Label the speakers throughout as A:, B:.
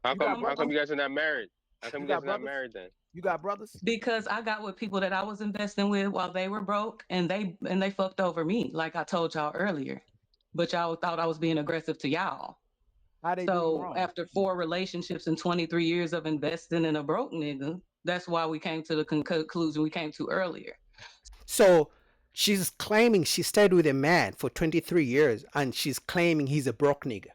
A: How
B: You got
A: come? How
B: brothers?
A: come you guys are not married? How come
B: You
A: you guys
B: got
A: are not
B: brothers?
A: married then?
B: You got brothers?
C: Because I got with people that I was investing with while they were broke, and they fucked over me, like I told y'all earlier. But y'all thought I was being aggressive to y'all.
B: How they do you
C: So
B: wrong?
C: after 4 relationships and 23 years of investing in a broke nigga, that's why we came to the conclusion we came to earlier.
D: So she's claiming she stayed with a man for 23 years and she's claiming he's a broke nigga.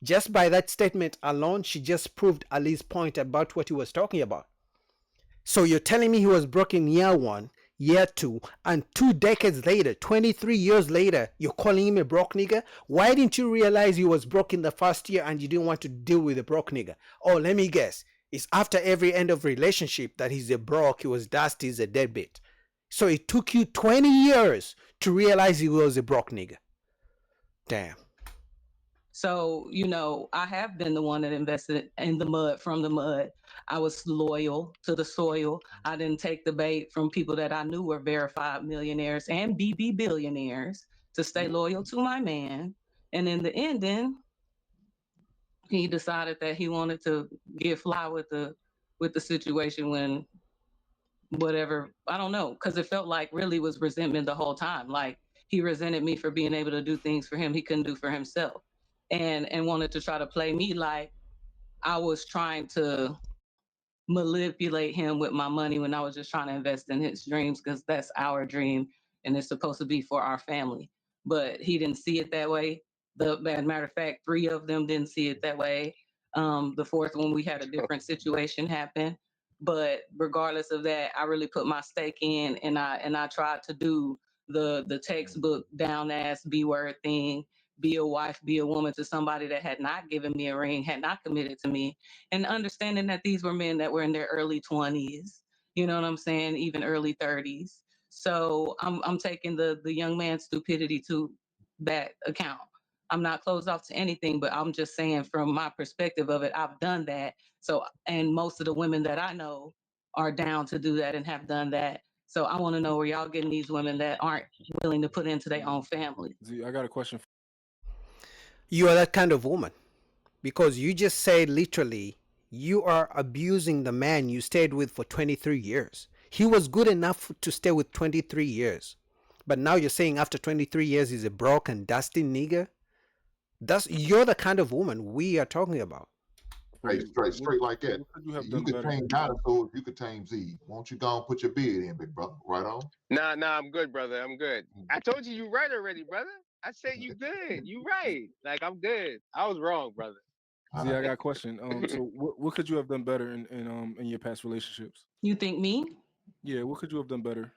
D: Just by that statement alone, she just proved Ali's point about what he was talking about. So you're telling me he was broke in year one, year two, and 2 decades later, 23 years later, you're calling him a broke nigga? Why didn't you realize he was broke in the first year and you didn't want to deal with a broke nigga? Oh, let me guess. It's after every end of relationship that he's a broke, he was dusty, he's a deadbeat. So it took you 20 years to realize he was a broke nigga. Damn.
C: So, I have been the one that invested in the mud from the mud. I was loyal to the soil. I didn't take the bait from people that I knew were verified millionaires and BB billionaires to stay loyal to my man. And in the ending, he decided that he wanted to get fly with the situation when whatever, I don't know, because it felt like really was resentment the whole time. Like he resented me for being able to do things for him he couldn't do for himself, and wanted to try to play me like I was trying to manipulate him with my money when I was just trying to invest in his dreams, because that's our dream and it's supposed to be for our family. But he didn't see it that way. The matter of fact, three of them didn't see it that way. The fourth one, we had a different situation happen. But regardless of that, I really put my stake in, and I tried to do the textbook down ass B word thing, be a wife, be a woman to somebody that had not given me a ring, had not committed to me, and understanding that these were men that were in their early 20s, you know what I'm saying, even early 30s. So I'm taking the young man's stupidity to that account. I'm not closed off to anything, but I'm just saying from my perspective of it, I've done that. So, and most of the women that I know are down to do that and have done that. So I want to know where y'all getting these women that aren't willing to put into their own family.
E: Z, I got a question.
D: You are that kind of woman. Because you just said literally, you are abusing the man you stayed with for 23 years. He was good enough to stay with 23 years. But now you're saying after 23 years he's a broke and dusty nigger? You're the kind of woman we are talking about.
E: For
F: Hey,
E: you,
F: straight like that.
E: what could you have
F: You
E: done
F: could
E: better?
F: tame dinosaurs, you could tame Z. Won't you go and put your beard in, big brother? Right on.
A: Nah, I'm good, brother. I'm good. I told you right already, brother. I said you good. You right. Like I'm good. I was wrong, brother.
E: Z, I got a question. So what could you have done better in your past relationships?
C: You think me?
E: Yeah, what could you have done better?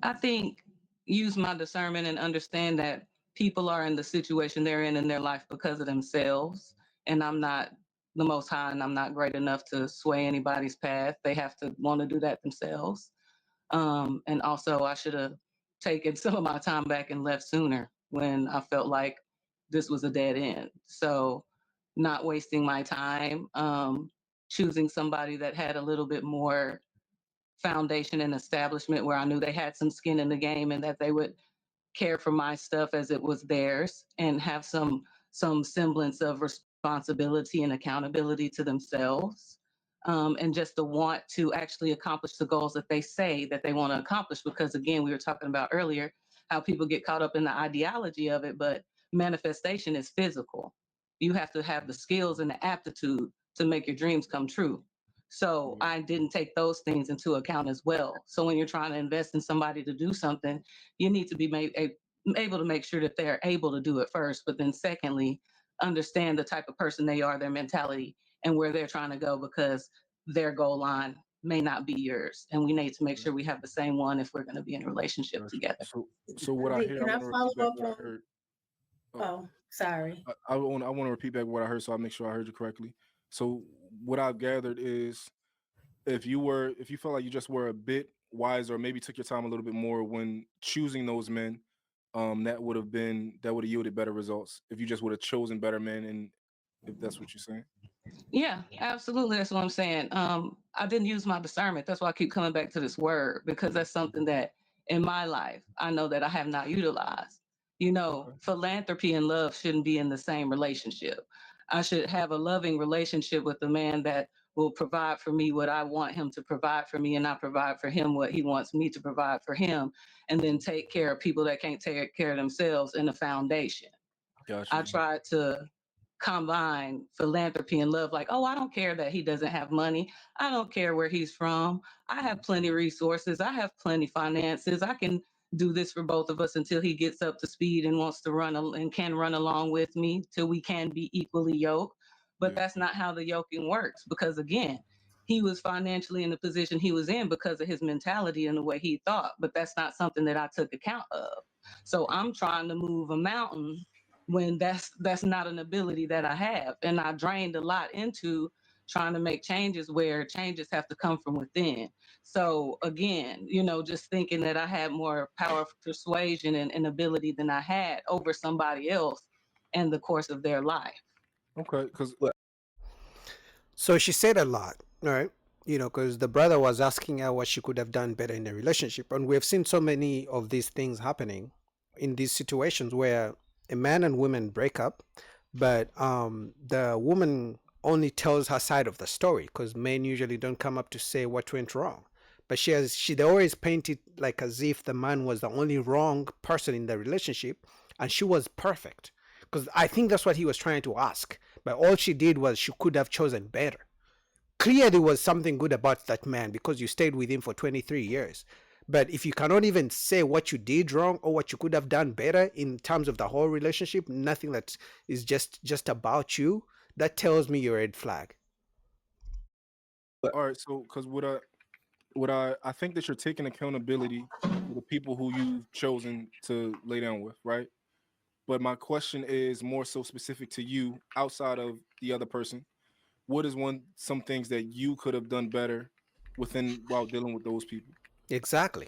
C: I think use my discernment and understand that people are in the situation they're in their life because of themselves. And I'm not the most high, and I'm not great enough to sway anybody's path. They have to want to do that themselves. And also, I should have taken some of my time back and left sooner when I felt like this was a dead end. So, not wasting my time, choosing somebody that had a little bit more foundation and establishment where I knew they had some skin in the game and that they would care for my stuff as it was theirs and have some semblance of responsibility and accountability to themselves. And just the want to actually accomplish the goals that they say that they want to accomplish. Because again, we were talking about earlier how people get caught up in the ideology of it, but manifestation is physical. You have to have the skills and the aptitude to make your dreams come true. So I didn't take those things into account as well. So when you're trying to invest in somebody to do something, you need to be able to make sure that they're able to do it first, but then secondly, understand the type of person they are, their mentality, and where they're trying to go, because their goal line may not be yours. And we need to make sure we have the same one if we're going to be in a relationship
E: Gotcha.
C: together.
E: So what I
G: Hey,
E: hear, I
G: can I
E: want to
G: follow
E: repeat back
G: up
E: what I
G: on?
E: heard. Oh,
G: Oh, sorry.
E: I want to repeat back what I heard so I make sure I heard you correctly. So what I've gathered is if you felt like you just were a bit wiser, or maybe took your time a little bit more when choosing those men, that would have yielded better results if you just would have chosen better men, and if that's what you're saying.
C: Yeah, absolutely. That's what I'm saying. I didn't use my discernment. That's why I keep coming back to this word, because that's something that in my life I know that I have not utilized.
E: Okay.
C: Philanthropy and love shouldn't be in the same relationship. I should have a loving relationship with a man that will provide for me what I want him to provide for me, and I provide for him what he wants me to provide for him, and then take care of people that can't take care of themselves in the foundation.
E: Gotcha.
C: I tried to combine philanthropy and love. Like, oh, I don't care that he doesn't have money. I don't care where he's from. I have plenty of resources. I have plenty finances. I can do this for both of us until he gets up to speed and wants to run and can run along with me till we can be equally yoked. But
E: Yeah.
C: that's not how the yoking works, because again, he was financially in the position he was in because of his mentality and the way he thought. But that's not something that I took account of. So I'm trying to move a mountain when that's not an ability that I have. And I drained a lot into trying to make changes where changes have to come from within. So again, just thinking that I had more power of persuasion and ability than I had over somebody else in the course of their life.
E: Okay, because
D: So she said a lot, right? Because the brother was asking her what she could have done better in the relationship. And we have seen so many of these things happening in these situations where a man and woman break up, but the woman only tells her side of the story, because men usually don't come up to say what went wrong. But they always paint it like as if the man was the only wrong person in the relationship and she was perfect. Because I think that's what he was trying to ask. But all she did was she could have chosen better. Clearly was something good about that man because you stayed with him for 23 years. But if you cannot even say what you did wrong or what you could have done better in terms of the whole relationship, nothing that is just about you, that tells me you're a red flag.
E: all right, so because I think that you're taking accountability for the people who you've chosen to lay down with, right? But my question is more so specific to you outside of the other person. What is some things that you could have done better while dealing with those people?
D: Exactly.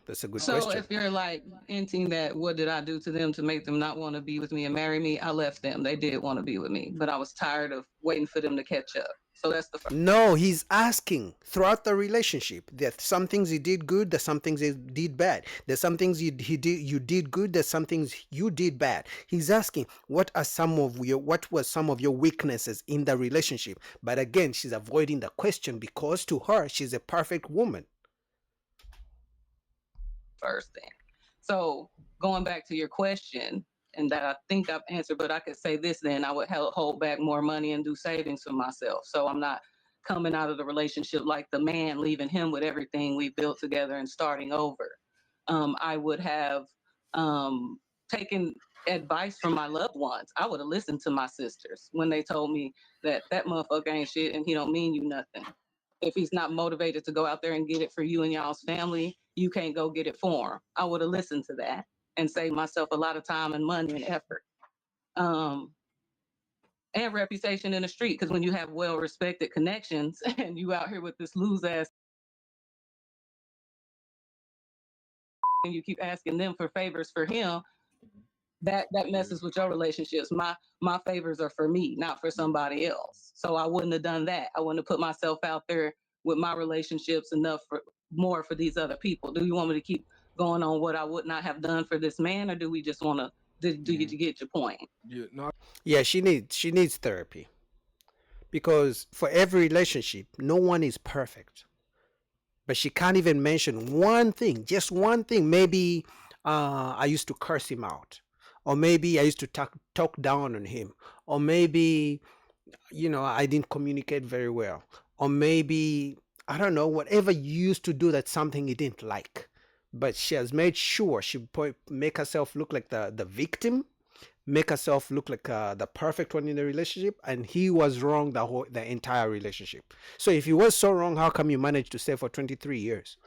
D: That's a good
C: So
D: question.
C: if you're like hinting that what did I do to them to make them not want to be with me and marry me, I left them. They did want to be with me, but I was tired of waiting for them to catch up. So that's the first.
D: No, he's asking throughout the relationship. There's some things he did good, there's some things he did bad. There's some things you did good, there's some things you did bad. He's asking what were some of your weaknesses in the relationship. But again, she's avoiding the question because to her, she's a perfect woman.
C: First thing. So going back to your question, and that I think I've answered, but I could say this then, I would hold back more money and do savings for myself. So I'm not coming out of the relationship like the man, leaving him with everything we built together and starting over. I would have taken advice from my loved ones. I would have listened to my sisters when they told me that motherfucker ain't shit and he don't mean you nothing. If he's not motivated to go out there and get it for you and y'all's family, you can't go get it for him. I would have listened to that and saved myself a lot of time and money and effort. And reputation in the street, because when you have well-respected connections and you out here with this loose ass and you keep asking them for favors for him, that messes with your relationships. My favors are for me, not for somebody else. So I wouldn't have done that. I wouldn't have put myself out there with my relationships enough for these other people. Do you want me to keep going on what I would not have done for this man, or do we just want to? Do you get your point?
E: Yeah, no.
D: Yeah, she needs therapy. Because for every relationship, no one is perfect. But she can't even mention one thing, just one thing. Maybe I used to curse him out. Or maybe I used to talk down on him. Or maybe, I didn't communicate very well. Or maybe, I don't know, whatever you used to do, that's something he didn't like. But she has made sure she make herself look like the victim, make herself look like the perfect one in the relationship, and he was wrong the entire relationship. So if he was so wrong, how come you managed to stay for 23 years?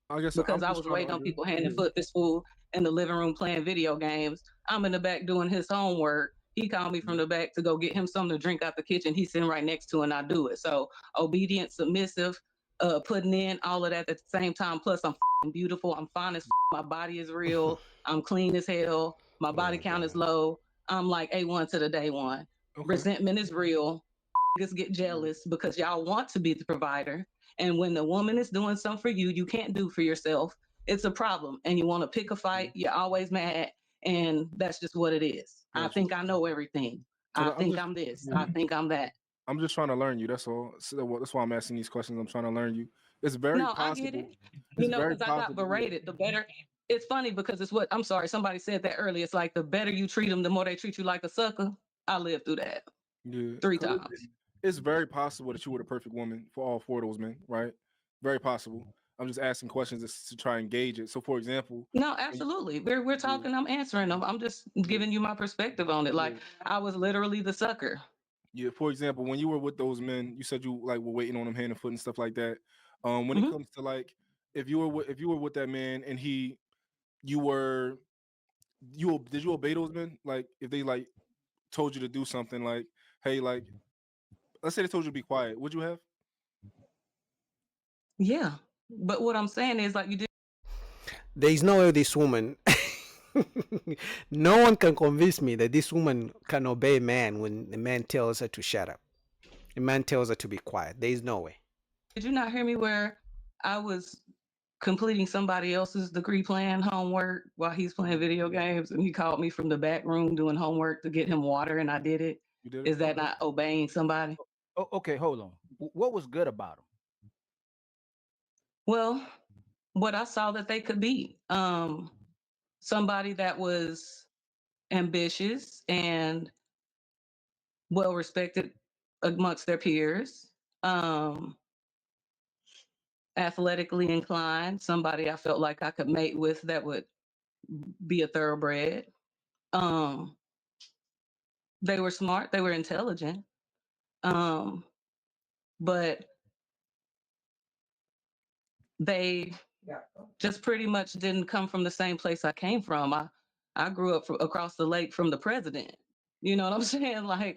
E: I guess
C: because I was waiting on people hand and foot. This fool in the living room playing video games. I'm in the back doing his homework. He called me from the back to go get him something to drink out the kitchen. He's sitting right next to it, and I do it. So obedient, submissive, putting in all of that at the same time. Plus, I'm beautiful. I'm fine as my body is real. I'm clean as hell. My body count is low. I'm like A1 to the day one. Okay. Resentment is real. Just get jealous because y'all want to be the provider. And when the woman is doing something for you, you can't do for yourself. It's a problem. And you want to pick a fight. You're always mad. And that's just what it is. Gotcha. I think I know everything. I think I'm this. I think I'm that.
E: I'm just trying to learn you. That's all. So that's why I'm asking these questions. I'm trying to learn you. It's very
C: No, I
E: possible.
C: get it.
E: It's
C: You know,
E: very
C: because I got
E: possible.
C: berated. The better. It's funny because it's what I'm sorry. Somebody said that earlier. It's like the better you treat them, the more they treat you like a sucker. I lived through that
E: Yeah.
C: 3
E: 'Cause
C: times.
E: It's very possible that you were the perfect woman for all 4 of those men, right? Very possible. I'm just asking questions to try and gauge it. So, for example,
C: No, absolutely. We're talking. I'm answering them. I'm just giving you my perspective on it. Like I was literally the sucker.
E: yeah, for example, when you were with those men, you said you like were waiting on them hand and foot and stuff like that. When it
C: Mhm.
E: comes to like if you were with that man and you were did you obey those men? Like if they like told you to do something like, hey, like let's say they told you to be quiet, would you have?
C: Yeah, but what I'm saying is like you did.
D: There is no way this woman. No one can convince me that this woman can obey a man when a man tells her to shut up. A man tells her to be quiet. There is no way.
C: Did you not hear me where I was completing somebody else's degree plan homework while he's playing video games and he called me from the back room doing homework to get him water and I did it?
E: You did it?
C: Is that not obeying somebody?
B: Oh, okay, hold on. What was good about him?
C: Well, what I saw that they could be. Somebody that was ambitious and well respected amongst their peers. Athletically inclined, somebody I felt like I could mate with that would be a thoroughbred. They were smart, they were intelligent. But they just pretty much didn't come from the same place I came from. I grew up across the lake from the president. You know what I'm saying? Like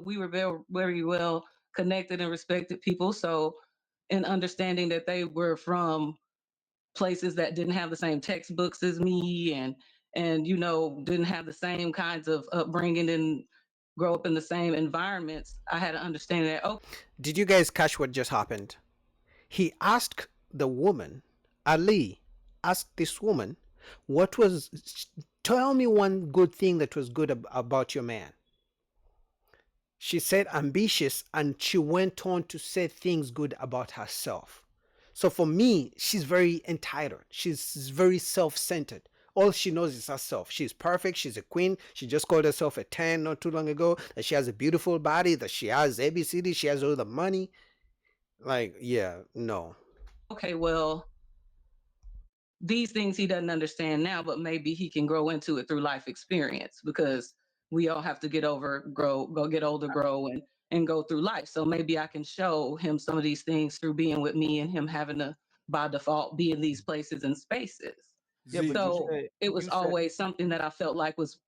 C: we were very, very well connected and respected people. So in understanding that they were from places that didn't have the same textbooks as me and you know didn't have the same kinds of upbringing and grow up in the same environments, I had to understand that. Oh,
D: Did you guys catch what just happened? He asked the woman, Ali asked this woman, tell me one good thing that was good about your man. She said ambitious, and she went on to say things good about herself. So for me, she's very entitled. She's very self-centered. All she knows is herself. She's perfect. She's a queen. She just called herself a 10 not too long ago. That she has a beautiful body. That she has ABCD. She has all the money. Like, yeah, no.
C: okay, well, these things he doesn't understand now, but maybe he can grow into it through life experience because we all have to get older, grow, and go through life. So maybe I can show him some of these things through being with me and him having to, by default, be in these places and spaces.
B: Yeah, but
C: So it was always something that I felt like was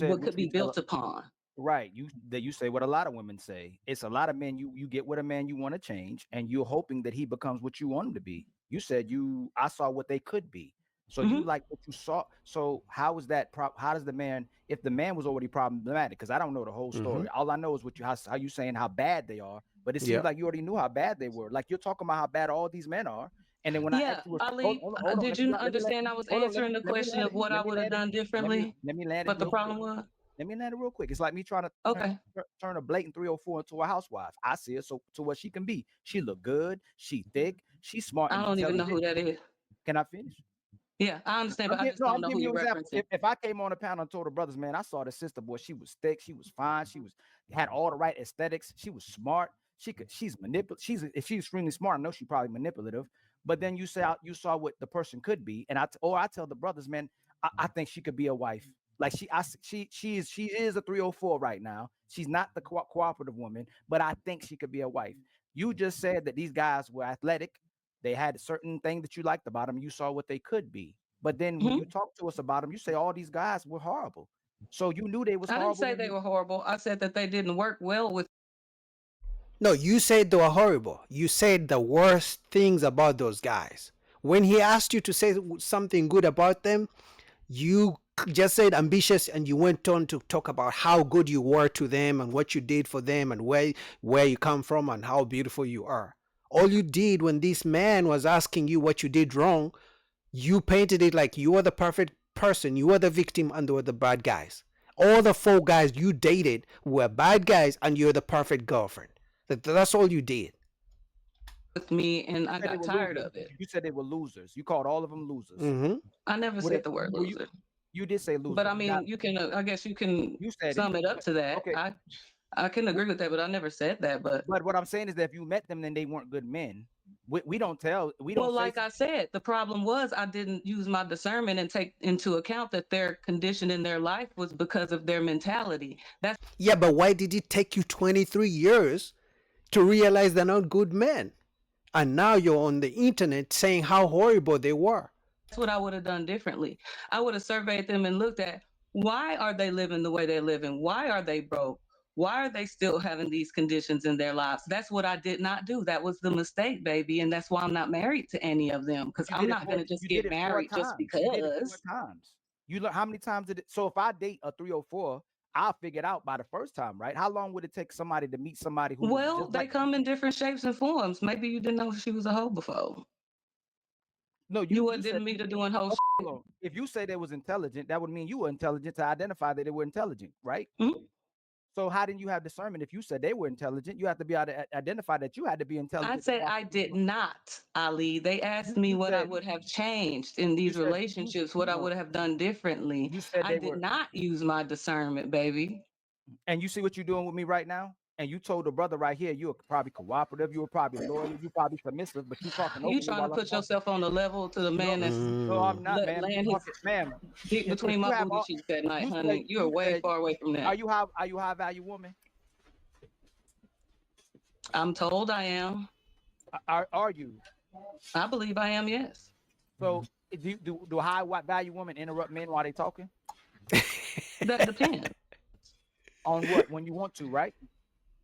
C: what could be built upon.
B: Right. You say what a lot of women say. It's a lot of men you get with a man you want to change and you're hoping that he becomes what you want him to be. You said I saw what they could be. So you like what you saw. So how is that how does the man, if the man was already problematic, because I don't know the whole story. All I know is how you saying how bad they are, but it seems like you already knew how bad they were. Like you're talking about how bad all these men are. And then when I asked you,
C: Ali, did you understand I was answering the question of what I would have done differently?
B: Let me land it.
C: But the problem was,
B: let me land it real quick. It's like me trying to turn a blatant 304 into a housewife. I see her to what she can be. She look good. She thick. She's smart.
C: I don't even know who that is.
B: Can I finish?
C: Yeah, I understand, but I just don't know who you're referencing.
B: If I came on the panel and told the brothers, man, I saw the sister, boy, she was thick, she was fine, she had all the right aesthetics, she was smart, she's manipulative. If she's extremely smart, I know she's probably manipulative. But then you saw what the person could be, and I tell the brothers, man, I think she could be a wife. Like she is a 304 right now. She's not the cooperative woman, but I think she could be a wife. You just said that these guys were athletic. They had a certain thing that you liked about them. You saw what they could be. But then when you talk to us about them, you say all these guys were horrible. So you knew they was horrible.
C: I didn't say they were horrible. I said that they didn't work well with.
D: No, you said they were horrible. You said the worst things about those guys. When he asked you to say something good about them, you just said ambitious, and you went on to talk about how good you were to them and what you did for them and where you come from and how beautiful you are. All you did when this man was asking you what you did wrong, you painted it like you were the perfect person, you were the victim, and they were the bad guys. All the 4 guys you dated were bad guys, and you're the perfect girlfriend. That's all you did.
C: With me, and I
B: You said they
C: got
B: were
C: tired
B: losers.
C: of it.
B: You said they were losers. You called all of them losers.
D: Hmm.
C: I never
B: Were
C: said
B: they-
C: the word
B: were you-
C: loser,
B: You did say loser.
C: but I
B: Now,
C: mean, you can. I guess you can
B: you said
C: sum it up to that.
B: Okay.
C: I can agree with that, but I never said that. But
B: But what I'm saying is that if you met them, then they weren't good men. We don't tell. We don't.
C: well,
B: say
C: like I said, the problem was I didn't use my discernment and take into account that their condition in their life was because of their mentality. That's
D: Yeah, but why did it take you 23 years to realize they're not good men? And now you're on the internet saying how horrible they were.
C: what I would have done differently. I would have surveyed them and looked at why are they living the way they're living? Why are they broke? Why are they still having these conditions in their lives? That's what I did not do. That was the mistake, baby. And that's why I'm not married to any of them, because
B: You
C: I'm
B: did it
C: not going to
B: four-
C: just
B: you
C: get
B: did it 4
C: married just
B: times. You did it 4
C: because.
B: times. You look how many times did it? So if I date a 304, I'll figure it out by the first time, right? How long would it take somebody to meet somebody who? was
C: Well,
B: just
C: they
B: like
C: come in different shapes and forms. Maybe you didn't know she was a hoe before.
B: No,
C: You
B: said-
C: didn't meet her doing hoe shit.
B: Hold on. If you say they was intelligent, that would mean you were intelligent to identify that they were intelligent, right?
C: Mhm.
B: So how didn't you have discernment if you said they were intelligent? You have to be able to identify that you had to be intelligent.
C: I said I did not, Ali. They asked me
B: You
C: what I
B: said-
C: would have changed in these
B: said- you-
C: relationships, what I
B: no.
C: would have done differently.
B: You said
C: I
B: they
C: did
B: were,
C: not use my discernment, baby.
B: and you see what you're doing with me right now. And you told the brother right here, you were probably cooperative, you were probably loyal, you probably submissive, but you talking.
C: You
B: over me
C: trying
B: while
C: to
B: I'm
C: put
B: talking.
C: yourself on the level to the man that's
B: No, I'm not,
C: Let-
B: ma'am. You
C: land his
B: talking- ma'am.
C: dick
B: if
C: between
B: you
C: my
B: have
C: booty
B: all-
C: cheeks at night,
B: you
C: honey.
B: said-
C: You are
B: you
C: way
B: said-
C: far away from that.
B: Are you high value woman?
C: I'm told I am.
B: Are you?
C: I believe I am, yes.
B: So do high value women interrupt men while they talking?
C: That depends.
B: On what? When you want to, right?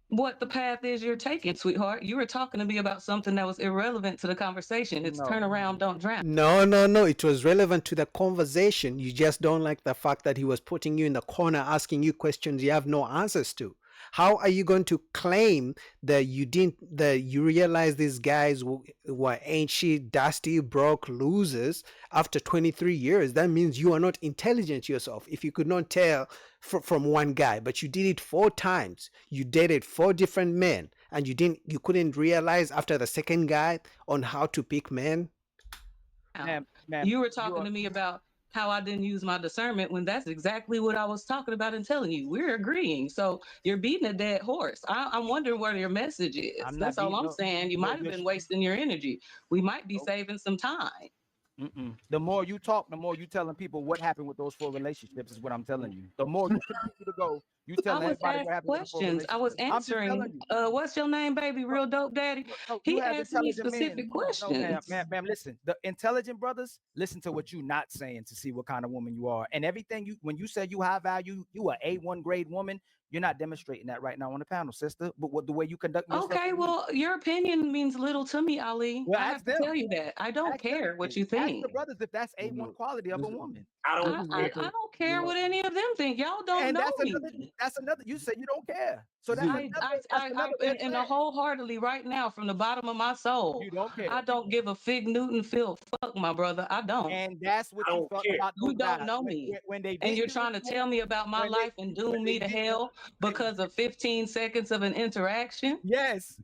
C: What the path is you're taking, sweetheart. You were talking to me about something that was irrelevant to the conversation. It's
B: No.
C: turn around, don't drown.
D: No. It was relevant to the conversation. You just don't like the fact that he was putting you in the corner, asking you questions you have no answers to. How are you going to claim that you realize these guys were ancient, dusty, broke losers after 23 years? That means you are not intelligent yourself. If you could not tell from one guy, but you did it 4 times, you dated 4 different men, and you couldn't realize after the second guy on how to pick men.
B: Ma'am,
C: You were talking to me about how I didn't use my discernment when that's exactly what I was talking about and telling you. We're agreeing. So you're beating a dead horse. I'm wondering where your message is.
B: I'm not
C: That's all
B: beating
C: I'm
B: no-
C: saying. You
B: no,
C: might have
B: you're-
C: been wasting your energy. We might be
B: Nope.
C: saving some time.
B: The more you talk, the more you telling people what happened with those 4 relationships is what I'm telling you. The more you continue to go, you
C: I
B: telling
C: was
B: everybody
C: asked
B: what happened with the 4
C: questions. I was
B: relationships. I'm just telling
C: answering.
B: you.
C: What's your name, baby? Real dope daddy.
B: No,
C: He
B: you have
C: asked me
B: intelligent men.
C: specific
B: No, ma'am,
C: questions.
B: ma'am, listen. The intelligent brothers listen to what you're not saying to see what kind of woman you are. And everything when you say you high value, you are A1 grade woman. You're not demonstrating that right now on the panel, sister. But the way you conduct yourself.
C: Okay,
B: to me-
C: well, your opinion means little to me, Ali.
B: Well,
C: I
B: ask
C: have to
B: them.
C: tell you that. I don't
B: Ask them
C: care what
B: then.
C: you
B: Ask
C: think.
B: the brothers if that's A1 quality of a woman.
G: I
C: I
G: don't.
C: don't care what any of them think. Y'all don't
B: And
C: know
B: that's
C: me.
B: another. You say you don't care. So that's
C: I,
B: another red
C: and
B: flag.
C: wholeheartedly right now from the bottom of my soul,
B: You don't care.
C: I don't give a fig Newton feel fuck, my brother. I don't.
B: And that's what
G: I
B: you
G: don't
B: felt
G: care.
B: about
C: You
B: those
C: don't
B: guys.
C: know
B: When-
C: me.
B: when they
C: And
B: did
C: you're
B: you
C: trying to tell me about my
B: when they-
C: life and doom
B: when
C: me
B: they
C: to
B: did-
C: hell because of 15 seconds of an interaction.
B: Yes.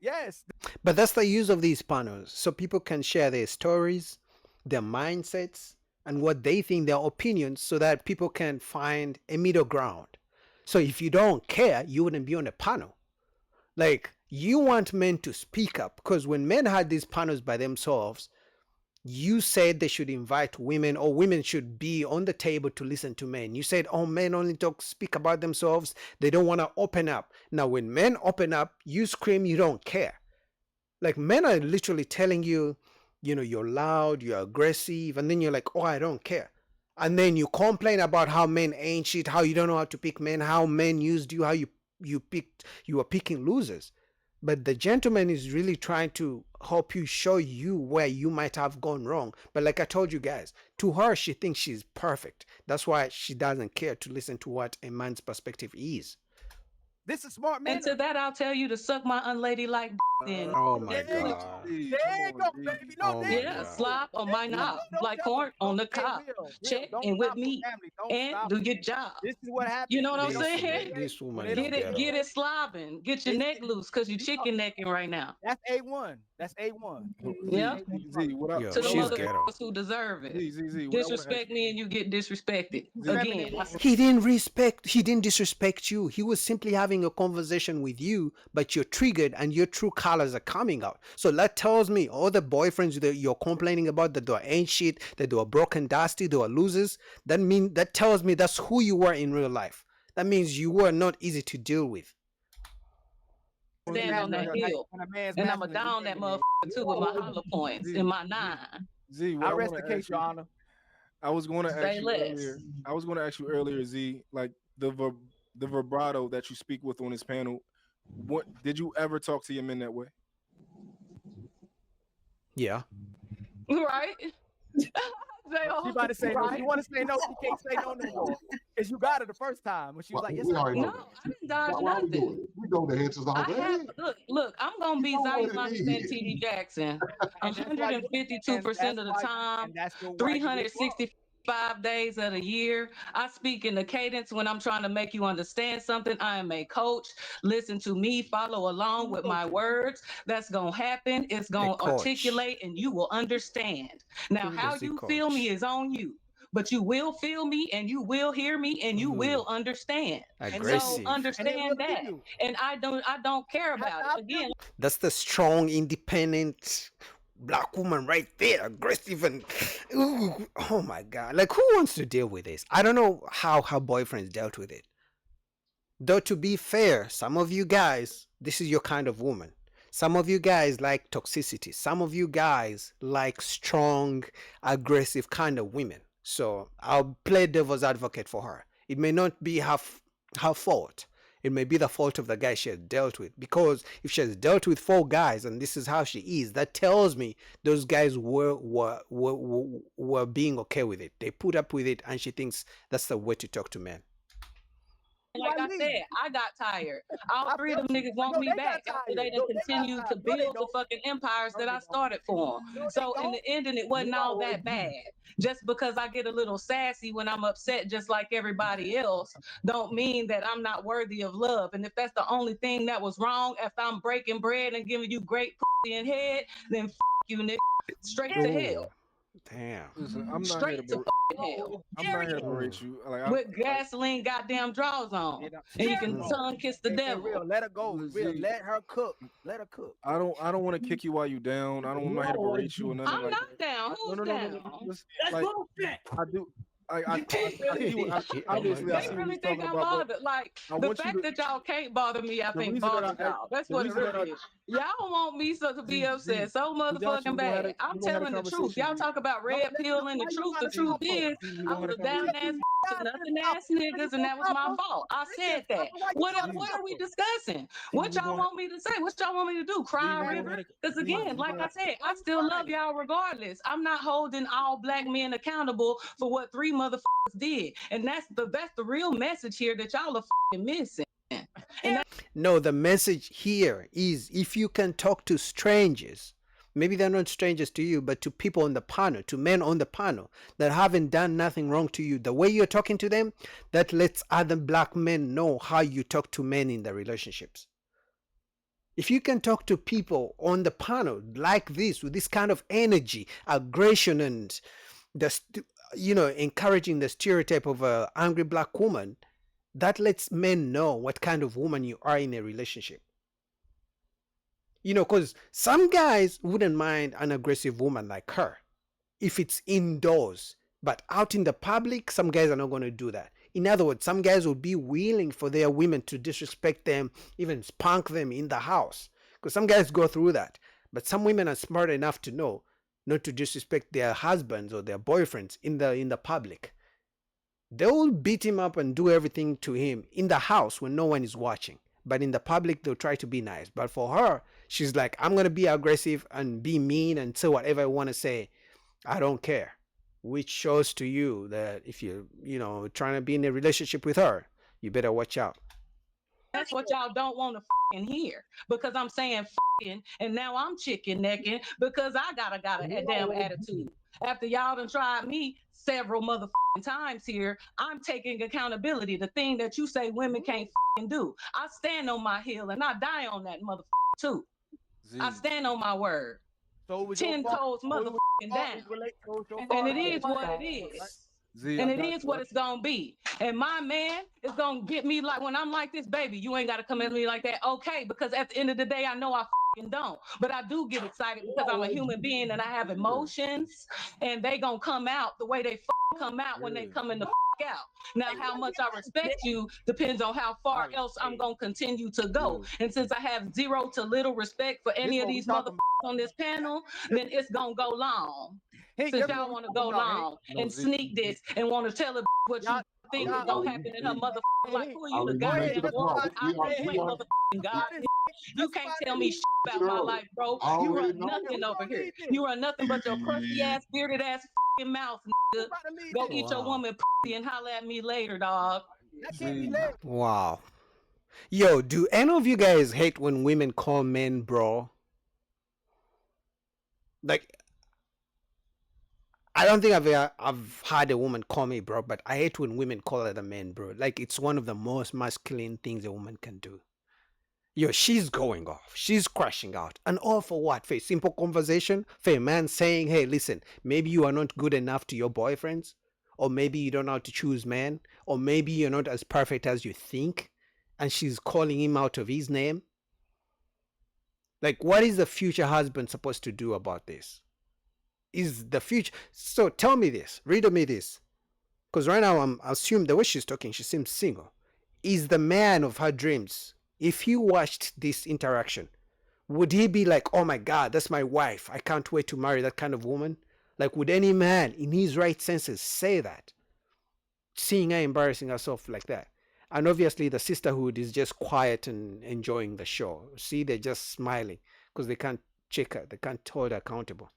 D: But that's the use of these panels, so people can share their stories, their mindsets, and what they think, their opinions, so that people can find a middle ground. So if you don't care, you wouldn't be on a panel. Like, you want men to speak up, because when men had these panels by themselves, you said they should invite women, or women should be on the table to listen to men. You said, oh, men only speak about themselves. They don't want to open up. Now, when men open up, you scream you don't care. Like, men are literally telling you, you're loud, you're aggressive, and then you're like, oh, I don't care. And then you complain about how men ain't shit, how you don't know how to pick men, how men used you, how you are picking losers. But the gentleman is really trying to help you, show you where you might have gone wrong. But like I told you guys, to her, she thinks she's perfect. That's why she doesn't care to listen to what a man's perspective is.
B: This is smart man.
C: And to that, I'll tell you to suck my unladylike in
D: Oh my
B: There you
D: God.
E: Z,
B: There
E: come
B: you
E: on,
B: go,
E: Z.
B: baby. No,
D: Oh
B: there
D: my
B: you
C: yeah,
B: go.
D: God.
C: slop on my
B: No,
C: knob,
B: don't
C: like
B: tell
C: corn
B: her.
C: on the
B: Hey,
C: cob. Check
B: don't
C: and with
B: stop the
C: meat
B: family. Don't
C: and
B: stop
C: do
B: it.
C: your job.
B: This is what
C: You
B: happens
C: know what
B: when
C: I'm
B: they don't
D: This
C: saying?
B: communicate.
D: this
B: When
D: woman
B: they
D: is
B: don't
C: Get
D: ghetto.
C: it slobbing. Get your
B: It's,
C: neck loose because you
B: you know,
C: chicken necking right now.
B: that's A1. That's A1.
C: Yep.
E: Z, what I,
C: To
D: Yo,
C: the
E: what I want
D: she's
E: to ask
D: ghetto.
C: motherfuckers who deserve it.
E: what I want to ask
C: Disrespect me and you get disrespected.
E: Z,
C: Again,
D: He didn't disrespect you. He was simply having a conversation with you, but you're triggered and your true colors are coming out. So that tells me all the boyfriends that you're complaining about, that they ain't shit, that they are broken, dusty, they are losers, that tells me that's who you were in real life. That means you were not easy to deal with.
C: stand on that hill.
B: When a man's
C: And I'ma
B: masculine,
C: down that
B: he
C: motherfucker too with my hollow points in my 9.
E: Z, what
B: I
E: I
B: rest
E: want
B: the
E: to
B: case,
E: ask
B: Your
E: you,
B: Honor.
E: I was going to ask
C: Say
E: you
C: less.
E: earlier. I was going to ask you earlier, Z, like the vibrato that you speak with on this panel. What did you ever talk to your men that way?
D: Yeah.
C: Right?
B: She about to say no. She want to say no. She can't say no no more. Because you got her the first time when she was
F: Well,
B: like, yes,
F: we
B: I
F: already
B: do.
F: know
C: No,
F: that.
C: I didn't dodge
F: Why we doing
C: nothing.
F: it? We know the answers
C: I
F: already.
C: have look, I'm gonna be
F: You know what
C: Zion
F: it
C: Langston,
F: is.
C: TD Jackson,
B: And that's why you, and
C: 152%
B: that's
C: of the
B: why,
C: time,
B: and that's why you
C: 365 days of the year. I speak in the cadence when I'm trying to make you understand something. I am a coach. Listen to me, follow along with my words. That's gonna happen. It's
D: A
C: gonna
D: coach.
C: articulate and you will understand. Now, how
D: Does he
C: you feel me
D: coach?
C: is on you. But you will feel me and you will hear me and you will
D: Ooh,
C: understand. So
D: aggressive.
B: and they will
C: understand
B: hear
C: that.
B: you.
C: And I don't care about it. Again,
D: That's the strong, independent black woman right there, aggressive and ooh, oh my God. Like, who wants to deal with this? I don't know how her boyfriends dealt with it. Though, to be fair, some of you guys, this is your kind of woman. Some of you guys like toxicity. Some of you guys like strong, aggressive kind of women. So I'll play devil's advocate for her. It may not be her fault. It may be the fault of the guy she has dealt with. Because if she has dealt with 4 guys and this is how she is, that tells me those guys were being okay with it. They put up with it, and she thinks that's the way to talk to men.
C: like I said, I got tired. All 3 of them niggas want me back after they done continued to build the fucking empires that I started for them. So in the ending, it wasn't all that bad. Just because I get a little sassy when I'm upset, just like everybody else, don't mean that I'm not worthy of love. And if that's the only thing that was wrong, if I'm breaking bread and giving you great pussy and head, then f you, nigga. Straight to hell.
D: Damn.
E: Listen, I'm not here
C: Straight
E: to
C: to hell.
E: I'm not here to berate you. Like,
C: With gasoline goddamn drawers on. And you can tongue kiss the devil.
B: Real, let her go. Real,
E: Z,
B: let her cook. Let her cook.
E: I don't want to kick you while you down. I'm not here to berate you or nothing
C: I'm
E: like
C: not
E: that.
C: down. Who's down?
E: Listen, like, I do. I see what, obviously I
C: They
E: see what
C: really
E: he's
C: think
E: talking
C: I'm
E: about.
C: bothered. Like
E: I
C: the
E: want you
C: fact
E: to-
C: that y'all can't bother me, I
E: the
C: think
E: reason that
C: bothers
E: I-
C: y'all. That's
E: the
C: what it
E: reason that
C: really is. Y'all want me to be upset so
E: we got you.
C: motherfucking
E: We gonna have
C: bad.
E: a-
C: I'm
E: we gonna have a
C: telling the truth.
E: conversation.
C: Y'all talk about red pill and the truth. The truth is, I was a down ass to nothing ass niggas, and that was my fault. I said that. What are we discussing? What y'all want me to say? What y'all want me to do? Cry a river? Because again, like I said, I still love y'all regardless. I'm not holding all black men accountable for what 3 motherfuckers did, and that's the real message here that y'all are fucking missing.
D: No, the message here is, if you can talk to strangers, maybe they're not strangers to you, but to people on the panel, to men on the panel that haven't done nothing wrong to you, the way you're talking to them, that lets other black men know how you talk to men in their relationships. If you can talk to people on the panel like this, with this kind of energy, aggression, and encouraging the stereotype of an angry black woman, that lets men know what kind of woman you are in a relationship. Because some guys wouldn't mind an aggressive woman like her if it's indoors, but out in the public, some guys are not going to do that. In other words, some guys would be willing for their women to disrespect them, even spank them in the house, because some guys go through that. But some women are smart enough to know not to disrespect their husbands or their boyfriends in the public. They will beat him up and do everything to him in the house when no one is watching. But in the public, they'll try to be nice. But for her, she's like, I'm going to be aggressive and be mean and say whatever I want to say. I don't care. Which shows to you that if you're, trying to be in a relationship with her, you better watch out.
C: That's what y'all don't want to hear, because I'm saying and now I'm chicken necking because I got a damn attitude. After y'all done tried me several times here, I'm taking accountability. The thing that you say women can't do, I stand on my hill and I die on that too.
E: Z,
C: I stand on my word.
B: So it was
C: 10 toes down. And it is what it is.
E: Z,
C: And
E: I
C: it
E: got
C: is
E: you.
C: what it's gonna be. And my man is gonna get me like when I'm like this, baby, you ain't gotta come at me like that. Okay, because at the end of the day, I know I don't. But I do get excited because I'm a human being and I have emotions, and they gonna come out the way they come out when they come in the out. Now, how much I respect you depends on how far else I'm gonna continue to go. And since I have zero to little respect for any of these on this panel, then it's gonna go long. Since y'all want to go long and sneak this and want to tell her what you think is gonna happen in her life, who are you, the goddamn God? You ain't motherfucking God. You can't tell me about my life, bro. You run nothing over here. You run nothing but your crusty ass, bearded ass mouth, nigga. Go eat your woman and holler at me later, dog.
D: Wow. Yo, do any of you guys hate when women call men bro? Like, I don't think I've had a woman call me bro, but I hate when women call other men bro. Like, it's one of the most masculine things a woman can do. Yo, she's going off. She's crashing out. And all for what? For a simple conversation? For a man saying, hey, listen, maybe you are not good enough to your boyfriends. Or maybe you don't know how to choose men. Or maybe you're not as perfect as you think. And she's calling him out of his name. Like, what is the future husband supposed to do about this? Is the future... So tell me this. Riddle me this. Because right now, I'm assuming the way she's talking, she seems single. Is the man of her dreams... If he watched this interaction, would he be like, oh my God, that's my wife. I can't wait to marry that kind of woman? Like, would any man in his right senses say that? Seeing her embarrassing herself like that. And obviously the sisterhood is just quiet and enjoying the show. See, they're just smiling because they can't check her. They can't hold her accountable.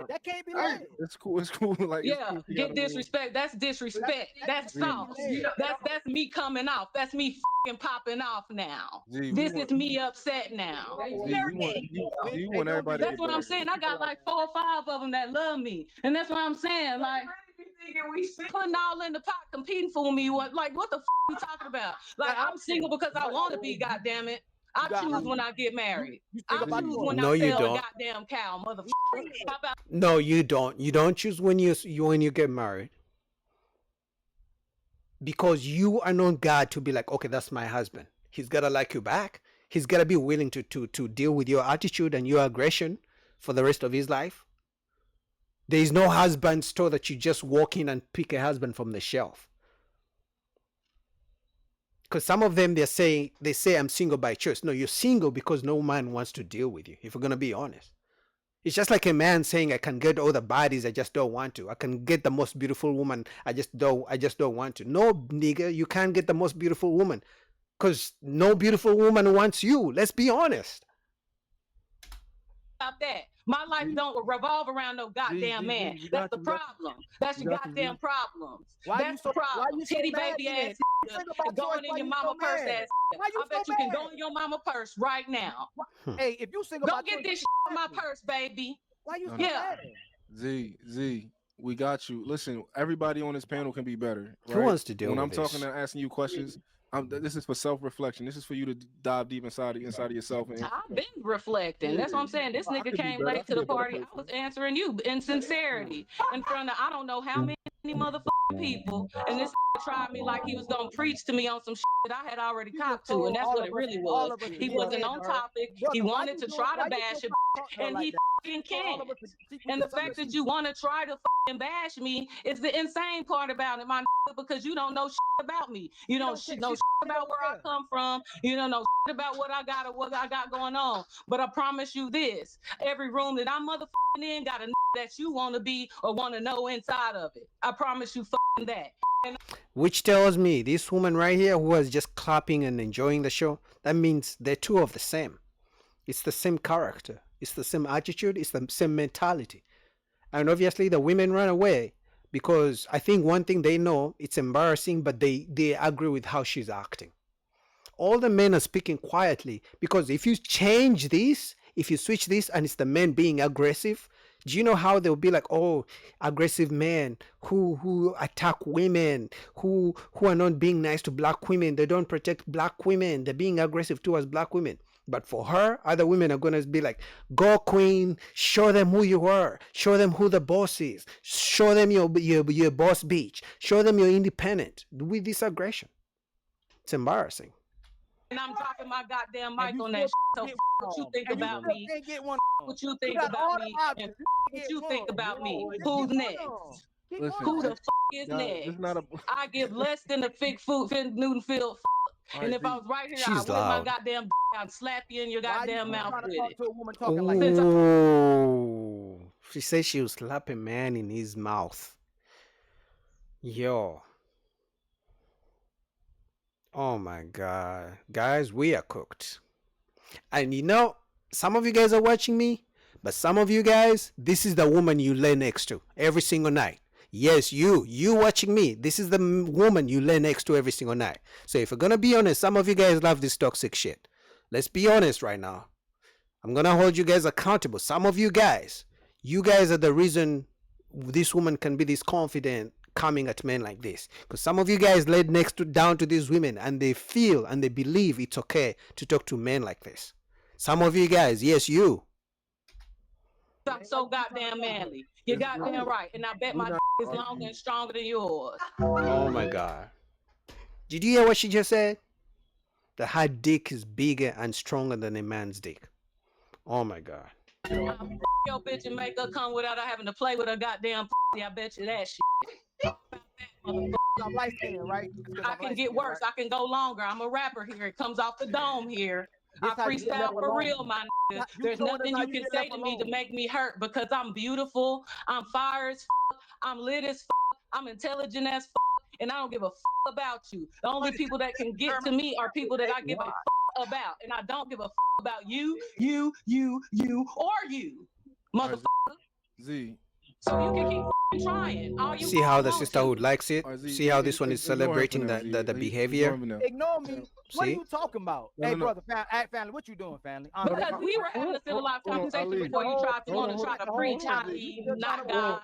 B: That can't be right.
E: It's cool. It's cool. Like,
C: yeah,
E: it's cool.
C: get disrespect. That's disrespect. That's sauce. That's me coming off. That's me popping off now. This is me upset now.
E: You want everybody.
C: That's what I'm saying. I got like 4 or 5 of them that love me, and that's what I'm saying. Like, putting all in the pot, competing for me. What the you talking about? Like, I'm single because I want to be. Goddamn it. I choose when I get married. I choose when I sell a goddamn cow, motherfucker.
D: No, you don't. You don't choose when you get married. Because you are not God to be like, okay, that's my husband. He's gotta like you back. He's gotta be willing to deal with your attitude and your aggression for the rest of his life. There is no husband store that you just walk in and pick a husband from the shelf. Because some of them, they say I'm single by choice. No, you're single because no man wants to deal with you, if we're going to be honest. It's just like a man saying, I can get all the bodies, I just don't want to. I can get the most beautiful woman, I just don't want to. No, nigga, you can't get the most beautiful woman. Because no beautiful woman wants you. Let's be honest.
C: About that. My life don't revolve around no goddamn man. That's the problem. That's your goddamn problems. That's the problem. Titty baby ass going in your mama purse ass. I bet you can go in your mama purse right now.
B: Hey, if you single,
C: go get this in my purse, baby.
B: Why you so mad?
E: Z, we got you. Listen, everybody on this panel can be better. Right?
D: Who wants to deal
E: when
D: with
E: I'm talking and asking you questions? This is for self-reflection. This is for you to dive deep inside of yourself.
C: I've been reflecting. That's what I'm saying. This nigga came late to the party. I was answering you in sincerity in front of I don't know how many motherfucking people. And this tried me like he was gonna preach to me on some shit that I had already copped to, and that's what it really was. He wasn't on topic. He wanted to try to bash it, and he fucking can't. And the fact that you want to try to fucking bash me is the insane part about it, my nigga, because you don't know shit about me. You don't know shit about where I come from. You don't know shit about what I got or what I got going on. But I promise you this: every room that I'm motherfucking in got a that you want to be or want to know inside of it. I promise you fucking that.
D: Which tells me this woman right here who was just clapping and enjoying the show, that means they're two of the same. It's the same character. It's the same attitude. It's the same mentality. And obviously the women run away because I think one thing they know, it's embarrassing, but they agree with how she's acting. all the men are speaking quietly, because if you change this, if you switch this and it's the men being aggressive, do you know how they'll be like, oh, aggressive men who attack women, who are not being nice to black women, they don't protect black women, they're being aggressive towards black women. But for her, other women are going to be like, go queen, show them who you are, show them who the boss is, show them your boss bitch, show them you're independent, with this aggression. It's embarrassing.
C: And I'm dropping my goddamn mic
B: you
C: on that.
B: still
C: So
B: can't
C: what you think
B: And you
C: about
B: still
C: me?
B: can't get one.
C: What you
B: You
C: think
B: got all
C: about
B: the
C: me?
B: options.
C: And
B: You
C: what you think about me?
B: Just
C: Who's
B: get one
C: next?
B: on. Get
E: Listen,
C: Who
B: one
C: the
B: on.
C: is
E: y'all,
C: next?
E: this not a.
C: I give less than the Finn Newtonfield.
E: All
C: And
E: right,
C: if I
E: Z.
C: was right here, I
D: She's
C: whip my
D: loud.
C: goddamn I'd slap you in your
B: Why you
C: goddamn
B: keep
C: mouth
B: trying to
C: with
B: talk
C: it.
B: to a woman talking like that?
D: Oh, she said she would slap a man in his mouth. Yo. Oh my God. Guys, we are cooked. And you know, some of you guys are watching me, but some of you guys, this is the woman you lay next to every single night. Yes, you watching me, this is the woman you lay next to every single night. So if we're gonna be honest, some of you guys love this toxic shit. Let's be honest right now. I'm gonna hold you guys accountable. Some of you guys are the reason this woman can be this confident coming at men like this, because some of you guys laid down to these women and they feel and they believe it's okay to talk to men like this. Some of you guys, yes, you.
C: I'm so goddamn manly. You're goddamn right. And I bet my is longer and stronger than yours.
D: Oh my God. Did you hear what she just said? That her dick is bigger and stronger than a man's dick. Oh my God.
C: Your bitch and make her come without her having to play with her goddamn pussy. I bet you that shit.
B: I'm light skinned, right?
C: I can get worse. I can go longer. I'm a rapper here. It comes off the dome here. I freestyle for real, my nigga. There's nothing you can say to me to make me hurt, because I'm beautiful, I'm fire as fuck, I'm lit as fuck, I'm intelligent as fuck, and I don't give a fuck about you. The only people that can get to me are people that I give a fuck about, and I don't give a fuck about you, or you, motherfucker.
E: Z.
C: So you can keep trying. All you
D: See how the
C: want
D: sisterhood
C: to.
D: likes it?
E: All right, Z,
D: See how this one is
E: ignore her for
D: celebrating
E: now,
D: the
E: Z.
D: behavior?
E: Ignore me now.
B: Ignore me. What are
D: See?
B: you talking about?
E: No,
B: Hey,
E: no, no.
B: brother, family, what you doing, family?
C: Because we were having a civilized
E: Hold on,
C: conversation
E: Ali.
C: before you tried to
E: Hold on,
C: try to
E: hold on,
C: preach
E: hold on,
C: how
E: Z.
C: he
B: You're
C: not
B: trying
C: God,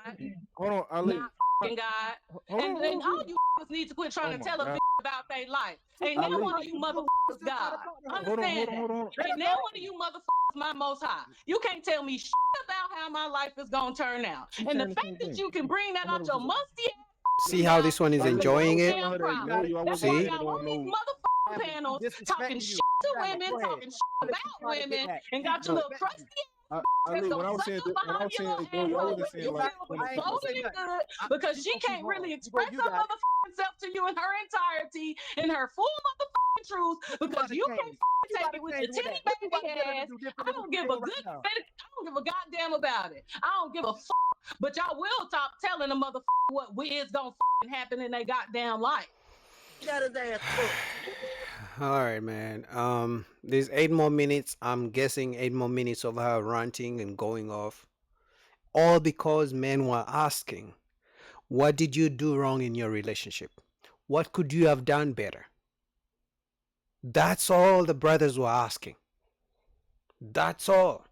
E: Hold on, Ali.
C: not fucking God.
E: Hold
C: And
E: on,
C: then
E: hold
C: all
E: on.
C: you need to quit trying
E: Oh
C: to
E: my
C: tell a
E: God.
C: about their life. Ain't
E: Ali.
C: now one of you motherfuckers God. Understand that.
E: Hold on.
C: Ain't now one of you motherfuckers my most high. You can't tell me shit about how my life is gonna turn out.
E: She's
C: And the
E: saying the
C: fact
E: same
C: that
E: thing.
C: you can bring that
E: I'm
C: out
E: not
C: your
E: listening.
C: musty
D: See how this one is
E: Ali,
D: enjoying it?
E: I'm telling her to ignore you. I
C: That's
E: wasn't
C: why
D: See?
E: saying it
C: y'all
E: on
C: on
E: no.
C: these motherfucking panels talking shit to women, talking shit about women, and got your
E: No.
C: little crusty
E: Ali, when I was saying ignore you, I wasn't saying like.
C: because she can't really express her motherfucking self to you in her entirety, in her full motherfucking truth, because you can't take it with your titty baby ass. I don't give a goddamn about it. I don't give a fuck. But y'all will stop telling a motherfucker what is gonna happen in their goddamn life. Got his ass
D: All right, man. There's 8 more minutes. I'm guessing 8 more minutes of her ranting and going off. All because men were asking, what did you do wrong in your relationship? What could you have done better? That's all the brothers were asking. That's all.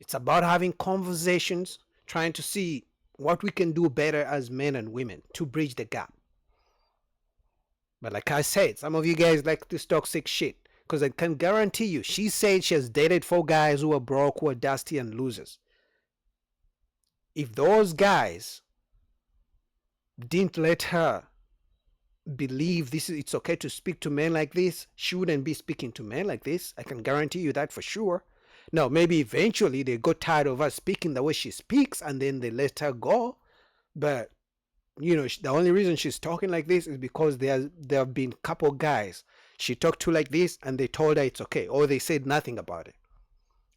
D: It's about having conversations, trying to see what we can do better as men and women to bridge the gap. But like I said, some of you guys like this toxic shit, because I can guarantee you, she said she has dated 4 guys who are broke, who are dusty and losers. If those guys didn't let her believe it's okay to speak to men like this, she wouldn't be speaking to men like this. I can guarantee you that for sure. Now, maybe eventually they got tired of her speaking the way she speaks and then they let her go. But, you know, the only reason she's talking like this is because there have been a couple guys she talked to like this and they told her it's okay, or they said nothing about it.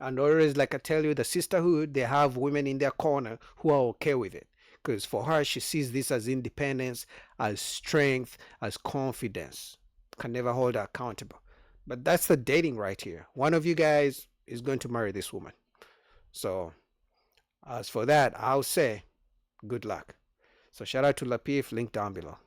D: And always, like I tell you, the sisterhood, they have women in their corner who are okay with it. Because for her, she sees this as independence, as strength, as confidence. Can never hold her accountable. But that's the dating right here. One of you guys is going to marry this woman. So, as for that, I'll say good luck. So shout out to Lapif, link down below.